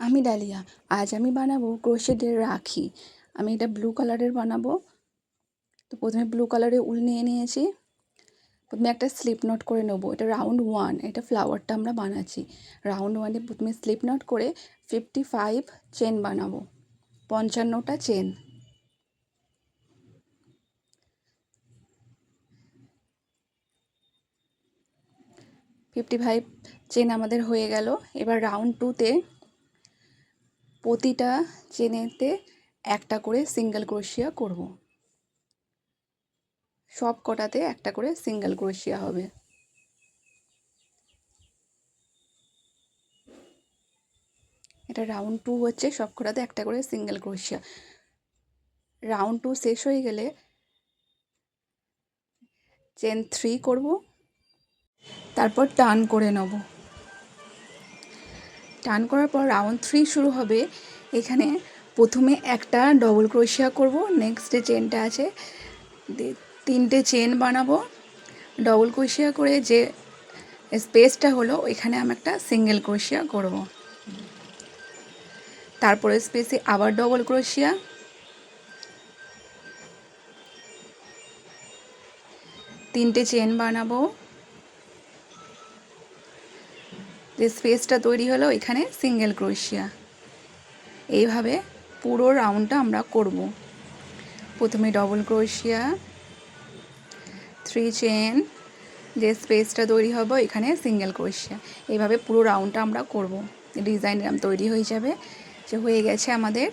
আমি ডালিয়া। আজ আমি বানাবো ক্রোশেটের রাখি। আমি এটা ব্লু কালারের বানাবো। তো প্রথমে ব্লু কালারের উল নিয়ে নিয়েছি। প্রথমে একটা স্লিপ নট করে নেবো। এটা রাউন্ড 1, এটা ফ্লাওয়ারটা আমরা বানাচ্ছি। রাউন্ড 1-এ প্রথমে স্লিপ নট করে 55 চেন বানাবো, 55টা চেন। চেন আমাদের হয়ে গেল। এবার রাউন্ড 2-তে প্রতিটা চেনেতে একটা করে সিঙ্গেল ক্রোশিয়া করব। সব কটাতে একটা করে সিঙ্গেল ক্রোশিয়া হবে। এটা রাউন্ড 2 হচ্ছে, সব কটাতে একটা করে সিঙ্গেল ক্রোশিয়া। রাউন্ড 2 শেষ হয়ে গেলে চেন 3 করব, তারপর টার্ন করে নেব। টার্ন করার পর রাউন্ড 3 শুরু হবে। এখানে প্রথমে একটা ডবল ক্রোশিয়া করব, নেক্সট যে চেনটা আছে 3টে চেন বানাবো। ডবল ক্রোশিয়া করে যে স্পেসটা হলো ওইখানে আমি একটা সিঙ্গেল ক্রোশিয়া করব। তারপরে স্পেসে আবার ডবল ক্রোশিয়া, 3টে চেন বানাবো। যে স্পেসটা তৈরি হলো এখানে সিঙ্গেল ক্রোশিয়া। এইভাবে পুরো রাউন্ডটা আমরা করব। প্রথমে ডবল ক্রোশিয়া, 3 চেন, যে স্পেসটা তৈরি হবে এখানে সিঙ্গেল ক্রোশিয়া। এইভাবে পুরো রাউন্ডটা আমরা করব। ডিজাইন এরকম তৈরি হয়ে যাবে। যে হয়ে গেছে আমাদের।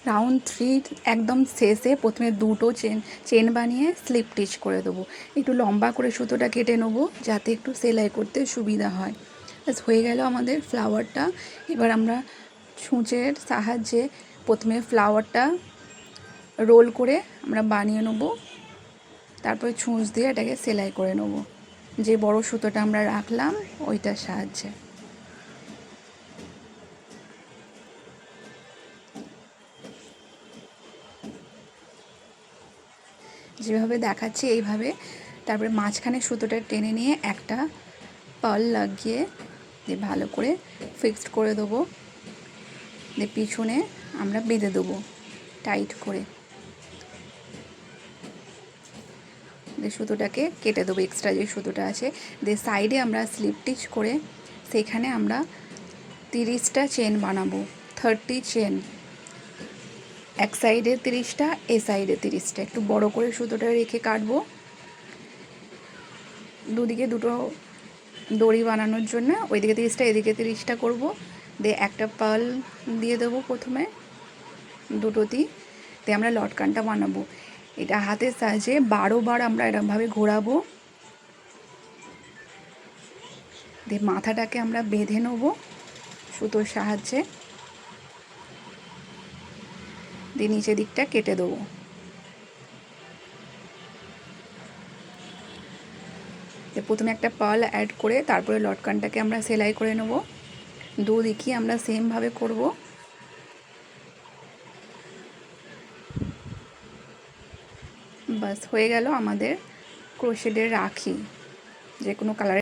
রাউন্ড 3 একদম শেষে প্রথমে 2টো চেন বানিয়ে স্লিপ স্টিচ করে দেবো। একটু লম্বা করে সুতোটা কেটে নেবো যাতে একটু সেলাই করতে সুবিধা হয়। ব্যাস হয়ে গেল আমাদের ফ্লাওয়ারটা। এবার আমরা ছুঁচের সাহায্যে প্রথমে ফ্লাওয়ারটা রোল করে আমরা বানিয়ে নেবো। তারপরে ছুঁচ দিয়ে এটাকে সেলাই করে নেবো, যে বড় সুতোটা আমরা রাখলাম ওইটার সাহায্যে। যেভাবে দেখাচ্ছি এইভাবে। তারপরে মাঝখানে সুতোটা টেনে নিয়ে একটা পার্ল লাগিয়ে দিয়ে ভালো করে ফিক্সড করে দেবো। দিয়ে পিছনে আমরা বেঁধে দেবো টাইট করে। দিয়ে সুতোটাকে কেটে দেবো, এক্সট্রা যে সুতোটা আছে। দিয়ে সাইডে আমরা স্লিপ স্টিচ করে সেখানে আমরা 30টা চেন বানাবো, 30 চেন। এক সাইডে 30টা, এ সাইডে 30টা। একটু বড় করে সুতোটা রেখে কাটবো, দুদিকে দুটো দড়ি বানানোর জন্য। ওইদিকে 30টা, এদিকে 30টা করবো। দিয়ে একটা পার্ল দিয়ে দেবো প্রথমে দুটোতেই। দিয়ে আমরা লটকানটা বানাবো। এটা হাতের সাহায্যে 12 বার আমরা এরকমভাবে ঘোরাবো। দিয়ে মাথাটাকে আমরা বেঁধে নেবো সুতোর সাহায্যে। দিয়ে নিচের দিকটা কেটে দেবো। প্রথমে একটা পার্ল অ্যাড করে তারপরে লটকানটাকে আমরা সেলাই করে নেব। দুদিকই আমরা সেমভাবে করব। বাস হয়ে গেল আমাদের ক্রোশেটের রাখি। যে কোনো কালারের